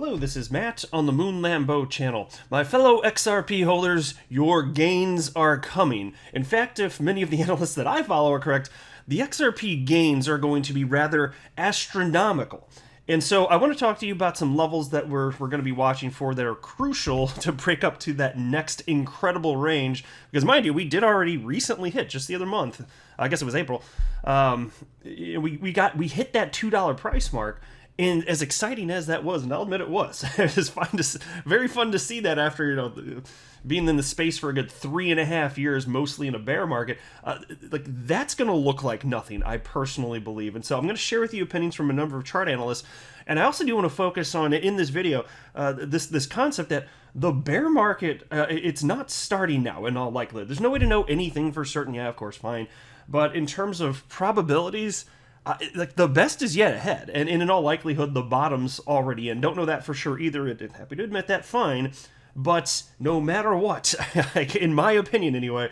Hello, this is Matt on the Moon Lambeau channel. My fellow XRP holders, your gains are coming. In fact, if many of the analysts that I follow are correct, the XRP gains are going to be rather astronomical. And so I want to talk to you about some levels that we're going to be watching for that are crucial to break up to that next incredible range. Because mind you, we did already recently hit, just the other month, I guess it was April, we hit that $2 price mark. And as exciting as that was, and I'll admit it was, it was very fun to see that after, being in the space for a good 3.5 years, mostly in a bear market. That's going to look like nothing, I personally believe. And so I'm going to share with you opinions from a number of chart analysts. And I also do want to focus on, in this video, this concept that the bear market, it's not starting now in all likelihood. There's no way to know anything for certain. Yeah, of course, fine. But in terms of probabilities, the best is yet ahead, and in all likelihood, the bottom's already in. Don't know that for sure either. Happy to admit that, fine. But no matter what, in my opinion anyway,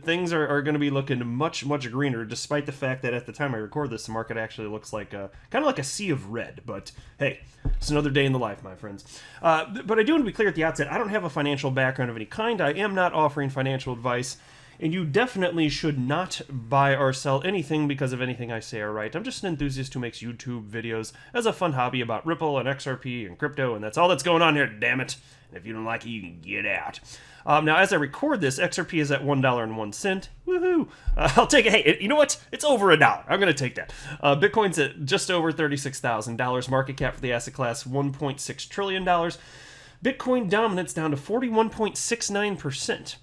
things are going to be looking much, much greener, despite the fact that at the time I record this, the market actually looks like kind of like a sea of red. But hey, it's another day in the life, my friends. But I do want to be clear at the outset, I don't have a financial background of any kind. I am not offering financial advice. And you definitely should not buy or sell anything because of anything I say or write. I'm just an enthusiast who makes YouTube videos as a fun hobby about Ripple and XRP and crypto, and that's all that's going on here, damn it. And if you don't like it, you can get out. Now, as I record this, XRP is at $1.01. Woohoo! I'll take it. Hey, you know what? It's over $1. I'm going to take that. Bitcoin's at just over $36,000. Market cap for the asset class, $1.6 trillion. Bitcoin dominance down to 41.69%.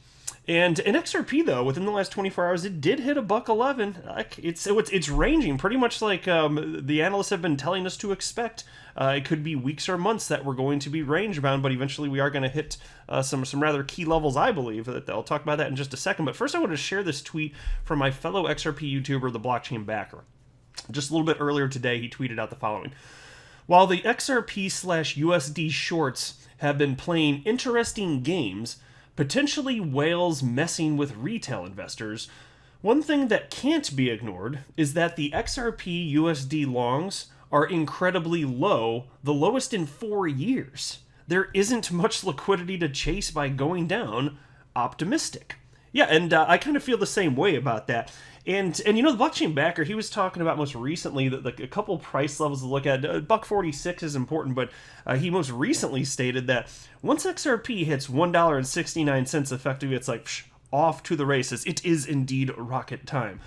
And in XRP, though, within the last 24 hours, it did hit $1.11. It's ranging pretty much like the analysts have been telling us to expect. It could be weeks or months that we're going to be range bound, but eventually we are going to hit some rather key levels, I believe. I'll talk about that in just a second. But first, I want to share this tweet from my fellow XRP YouTuber, the Blockchain Backer. Just a little bit earlier today, he tweeted out the following. While the XRP/USD shorts have been playing interesting games, potentially whales messing with retail investors, one thing that can't be ignored is that the XRP USD longs are incredibly low, the lowest in 4 years. There isn't much liquidity to chase by going down. Optimistic. Yeah, and I kind of feel the same way about that. And the Blockchain Backer, he was talking about most recently that a couple price levels to look at. $1.46 is important, but he most recently stated that once XRP hits $1.69, effectively, it's like off to the races. It is indeed rocket time.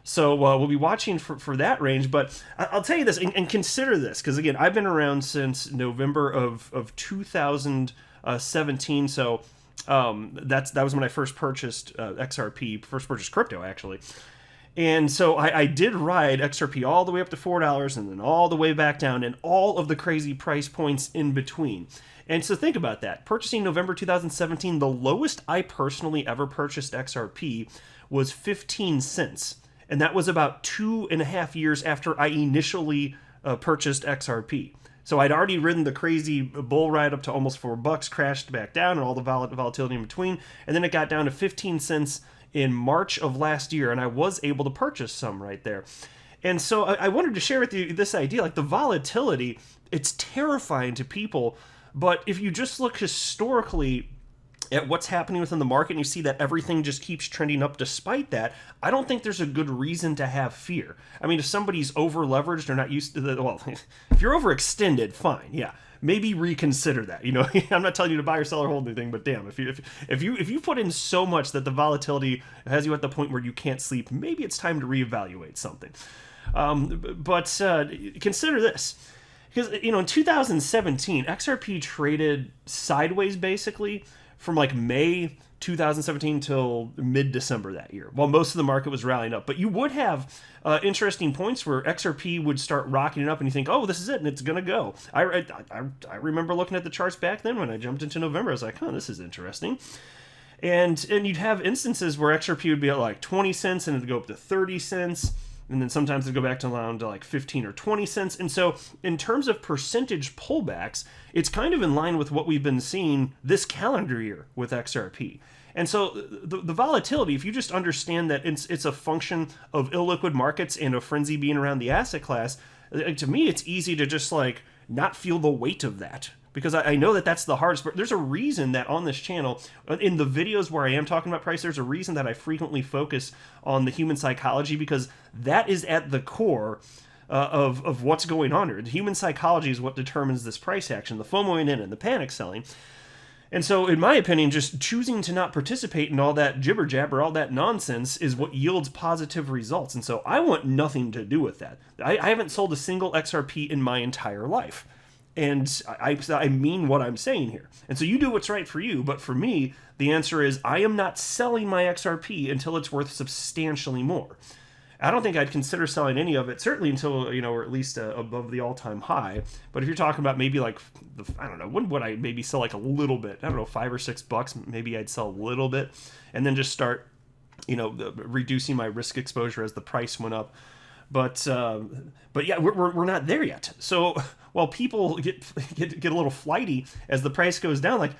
So we'll be watching for that range. But I'll tell you this, and consider this, because again, I've been around since November of 2017. So that was when I first purchased XRP, first purchased crypto actually. And so I did ride XRP all the way up to $4 and then all the way back down and all of the crazy price points in between. And so think about that. Purchasing November 2017, the lowest I personally ever purchased XRP was 15 cents. And that was about 2.5 years after I initially purchased XRP. So I'd already ridden the crazy bull ride up to almost $4, crashed back down, and all the volatility in between. And then it got down to 15 cents in March of last year, and I was able to purchase some right there. And so I wanted to share with you this idea, like the volatility, it's terrifying to people, but if you just look historically at what's happening within the market and you see that everything just keeps trending up despite that, I don't think there's a good reason to have fear. I mean, if somebody's over-leveraged or not used to well, if you're overextended, fine, yeah. Maybe reconsider that. I'm not telling you to buy or sell or hold anything, but damn, if you put in so much that the volatility has you at the point where you can't sleep, maybe it's time to reevaluate something. But consider this, because in 2017, XRP traded sideways basically from like May 2017 till mid-December that year, while most of the market was rallying up. But you would have interesting points where XRP would start rocking it up and you think, oh, this is it, and it's going to go. I remember looking at the charts back then when I jumped into November. I was like, oh, this is interesting. And you'd have instances where XRP would be at like 20 cents and it'd go up to 30 cents. And then sometimes it'd go back down to like 15 or 20 cents. And so in terms of percentage pullbacks, it's kind of in line with what we've been seeing this calendar year with XRP. And so the volatility, if you just understand that it's a function of illiquid markets and a frenzy being around the asset class, to me, it's easy to just like not feel the weight of that. Because I know that that's the hardest part. There's a reason that on this channel, in the videos where I am talking about price, there's a reason that I frequently focus on the human psychology, because that is at the core of what's going on here. The human psychology is what determines this price action, the FOMOing in and the panic selling. And so, in my opinion, just choosing to not participate in all that jibber jabber, all that nonsense, is what yields positive results. And so I want nothing to do with that. I haven't sold a single XRP in my entire life. And I mean what I'm saying here. And so you do what's right for you, but for me, the answer is I am not selling my XRP until it's worth substantially more. I don't think I'd consider selling any of it, certainly until, you know, or at least above the all-time high. But if you're talking about maybe like, I don't know, when would I maybe sell like a little bit? I don't know, $5 or $6, maybe I'd sell a little bit and then just start, you know, reducing my risk exposure as the price went up. But yeah, we're not there yet. So while people get a little flighty as the price goes down, like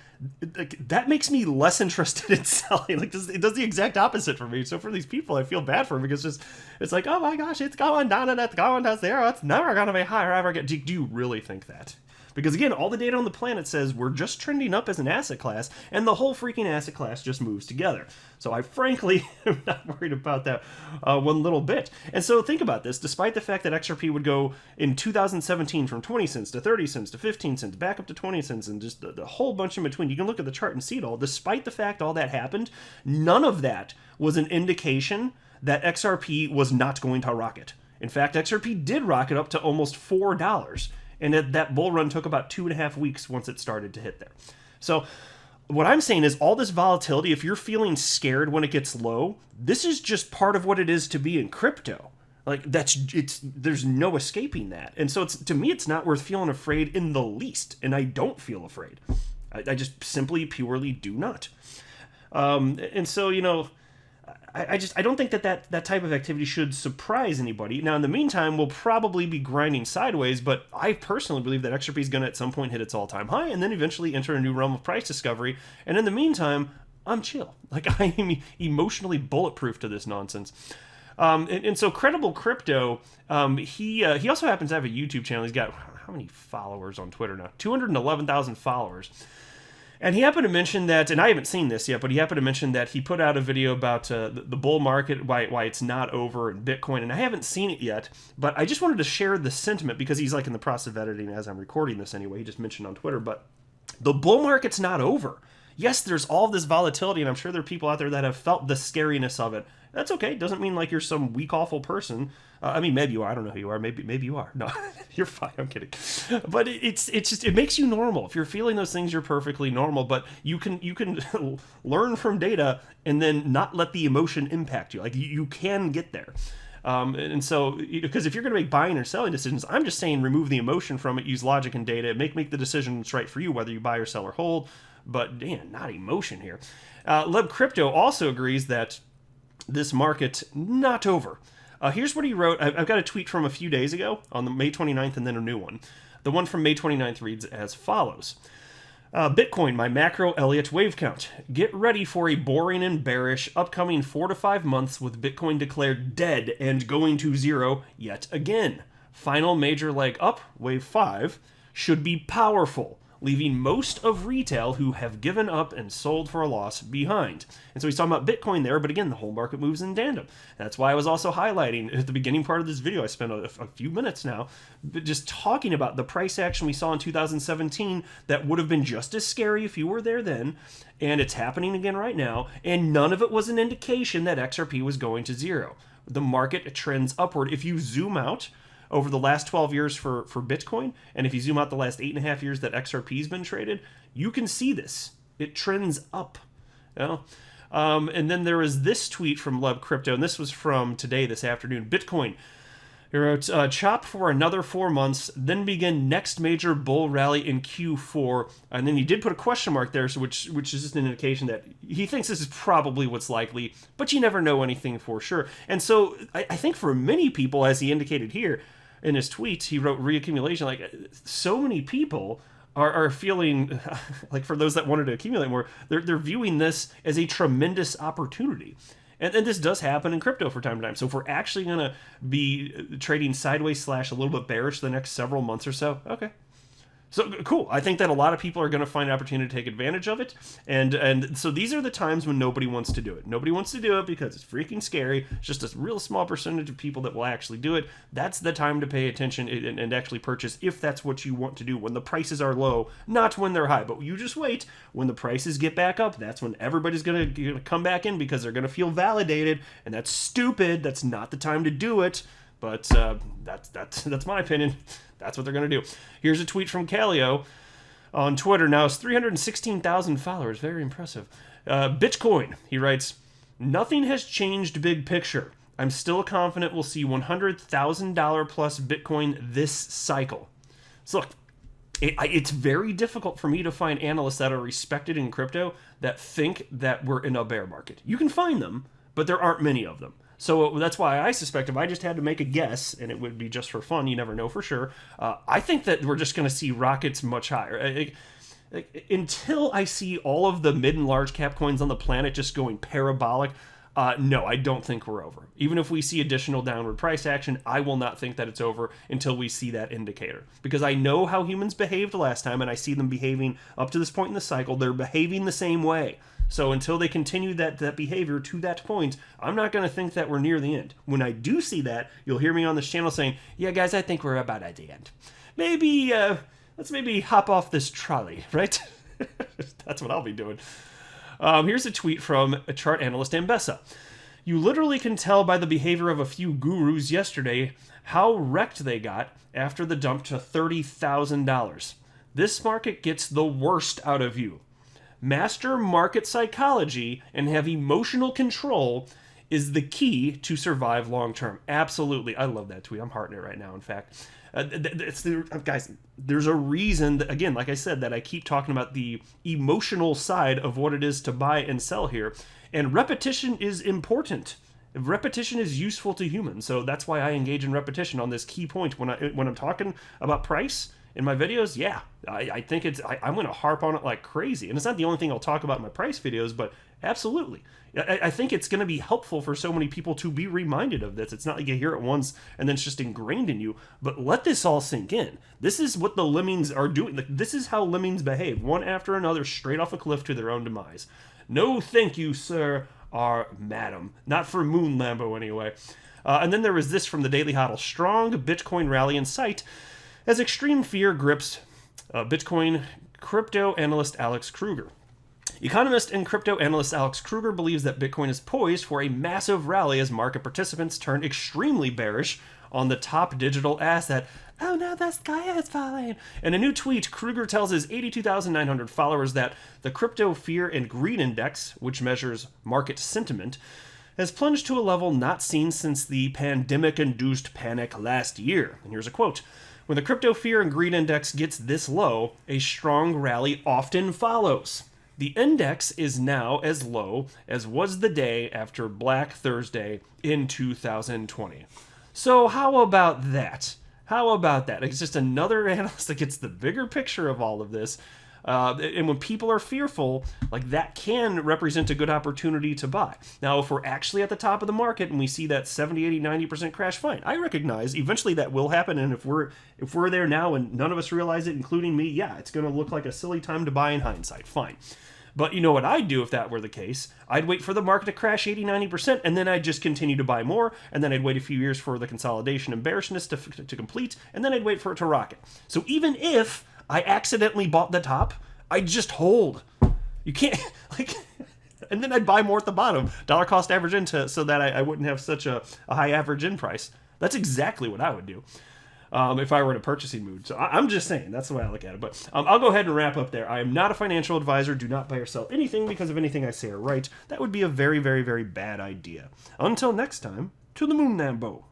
that makes me less interested in selling. Like it does the exact opposite for me. So for these people, I feel bad for them, because it's like, oh my gosh, it's going down and it's going to zero. It's never gonna be higher ever again. Do you really think that? Because again, all the data on the planet says we're just trending up as an asset class, and the whole freaking asset class just moves together. So I frankly am not worried about that one little bit. And so think about this, despite the fact that XRP would go in 2017 from 20 cents to 30 cents to 15 cents, back up to 20 cents, and just the whole bunch in between. You can look at the chart and see it all. Despite the fact all that happened, none of that was an indication that XRP was not going to rocket. In fact, XRP did rocket up to almost $4. And that bull run took about 2.5 weeks once it started to hit there. So what I'm saying is all this volatility, if you're feeling scared when it gets low, this is just part of what it is to be in crypto. Like there's no escaping that. And so to me, it's not worth feeling afraid in the least. And I don't feel afraid. I just simply, purely do not. And so, you know, I don't think that type of activity should surprise anybody. Now, in the meantime, we'll probably be grinding sideways, but I personally believe that XRP is going to at some point hit its all-time high and then eventually enter a new realm of price discovery. And in the meantime, I'm chill. Like, I am emotionally bulletproof to this nonsense. And so Credible Crypto, he also happens to have a YouTube channel. He's got, how many followers on Twitter now? 211,000 followers. And he happened to mention that, and I haven't seen this yet, but he happened to mention that he put out a video about the bull market, why it's not over, and Bitcoin, and I haven't seen it yet, but I just wanted to share the sentiment, because he's like in the process of editing as I'm recording this anyway. He just mentioned on Twitter, but the bull market's not over. Yes, there's all this volatility, and I'm sure there are people out there that have felt the scariness of it. That's okay. It doesn't mean like you're some weak, awful person. I mean, maybe you are. I don't know who you are. Maybe you are. No, you're fine. I'm kidding. But it's just, it makes you normal. If you're feeling those things, you're perfectly normal. But you can learn from data and then not let the emotion impact you. Like you can get there. And so, because if you're going to make buying or selling decisions, I'm just saying remove the emotion from it, use logic and data, make the decision that's right for you, whether you buy or sell or hold. But damn, not emotion here. LoveCrypto also agrees that this market not over. Here's what he wrote. I've got a tweet from a few days ago on the May 29th and then a new one. The one from May 29th reads as follows. Bitcoin, my macro Elliott wave count. Get ready for a boring and bearish upcoming 4 to 5 months with Bitcoin declared dead and going to zero yet again. Final major leg up, wave 5, should be powerful, leaving most of retail who have given up and sold for a loss behind. And so he's talking about Bitcoin there, but again, the whole market moves in tandem. That's why I was also highlighting at the beginning part of this video, I spent a few minutes now, just talking about the price action we saw in 2017 that would have been just as scary if you were there then, and it's happening again right now, and none of it was an indication that XRP was going to zero. The market trends upward. If you zoom out over the last 12 years for Bitcoin, and if you zoom out the last 8.5 years that XRP's been traded, you can see this. It trends up. You know? And then there is this tweet from LoveCrypto, and this was from today, this afternoon. Bitcoin, he wrote, chop for another 4 months, then begin next major bull rally in Q4. And then he did put a question mark there, so which is just an indication that he thinks this is probably what's likely, but you never know anything for sure. And so I think for many people, as he indicated here, in his tweets, he wrote reaccumulation. Like, so many people are feeling, like for those that wanted to accumulate more, they're viewing this as a tremendous opportunity. And this does happen in crypto from time to time. So if we're actually going to be trading sideways / a little bit bearish the next several months or so, okay, So cool. I think that a lot of people are going to find an opportunity to take advantage of it, and so these are the times when nobody wants to do it. Nobody wants to do it because it's freaking scary. It's just a real small percentage of people that will actually do it. That's the time to pay attention and actually purchase if that's what you want to do when the prices are low, not when they're high. But you just wait. When the prices get back up, that's when everybody's going to come back in because they're going to feel validated, and that's stupid. That's not the time to do it. But that's my opinion. That's what they're going to do. Here's a tweet from Calio on Twitter. Now it's 316,000 followers. Very impressive. Bitcoin, he writes, nothing has changed big picture. I'm still confident we'll see $100,000 plus Bitcoin this cycle. So look, it's very difficult for me to find analysts that are respected in crypto that think that we're in a bear market. You can find them, but there aren't many of them. So that's why I suspect if I just had to make a guess, and it would be just for fun, you never know for sure, I think that we're just going to see rockets much higher. Until I see all of the mid and large cap coins on the planet just going parabolic, no, I don't think we're over. Even if we see additional downward price action, I will not think that it's over until we see that indicator. Because I know how humans behaved last time, and I see them behaving up to this point in the cycle. They're behaving the same way. So until they continue that behavior to that point, I'm not going to think that we're near the end. When I do see that, you'll hear me on this channel saying, yeah, guys, I think we're about at the end. Maybe, let's maybe hop off this trolley, right? That's what I'll be doing. Here's a tweet from a chart analyst, Ambessa. You literally can tell by the behavior of a few gurus yesterday how wrecked they got after the dump to $30,000. This market gets the worst out of you. Master market psychology and have emotional control is the key to survive long term. Absolutely. I love that tweet. I'm hearting it right now, in fact. Guys, there's a reason that, again, like I said, that I keep talking about the emotional side of what it is to buy and sell here. And repetition is important. Repetition is useful to humans. So that's why I engage in repetition on this key point. When I'm talking about price in my videos, yeah, I think I'm going to harp on it like crazy. And it's not the only thing I'll talk about in my price videos, but absolutely. I think it's going to be helpful for so many people to be reminded of this. It's not like you hear it once and then it's just ingrained in you, but let this all sink in. This is what the lemmings are doing. This is how lemmings behave, one after another, straight off a cliff to their own demise. No thank you, sir, or madam. Not for Moon Lambo, anyway. And then there was this from the Daily Hodl. Strong Bitcoin rally in sight as extreme fear grips Bitcoin crypto analyst Alex Kruger. Economist and crypto analyst Alex Kruger believes that Bitcoin is poised for a massive rally as market participants turn extremely bearish on the top digital asset. Oh no, the sky is falling. In a new tweet, Kruger tells his 82,900 followers that the Crypto Fear and Greed Index, which measures market sentiment, has plunged to a level not seen since the pandemic-induced panic last year. And here's a quote. When the Crypto Fear and Greed Index gets this low, a strong rally often follows. The index is now as low as was the day after Black Thursday in 2020. So how about that? How about that? It's just another analyst that gets the bigger picture of all of this. And when people are fearful, like that can represent a good opportunity to buy. Now, if we're actually at the top of the market and we see that 70, 80, 90% crash, fine. I recognize eventually that will happen. And if we're there now and none of us realize it, including me, yeah, it's going to look like a silly time to buy in hindsight. Fine. But you know what I'd do if that were the case? I'd wait for the market to crash 80, 90%, and then I'd just continue to buy more, and then I'd wait a few years for the consolidation and bearishness to complete, and then I'd wait for it to rocket. So even if I accidentally bought the top, I'd just hold. You can't, and then I'd buy more at the bottom, dollar cost average in so that I wouldn't have such a high average in price. That's exactly what I would do. If I were in a purchasing mood. So I'm just saying, that's the way I look at it. But I'll go ahead and wrap up there. I am not a financial advisor. Do not buy or sell anything because of anything I say or write. That would be a very, very, very bad idea. Until next time, to the moon, Lambo.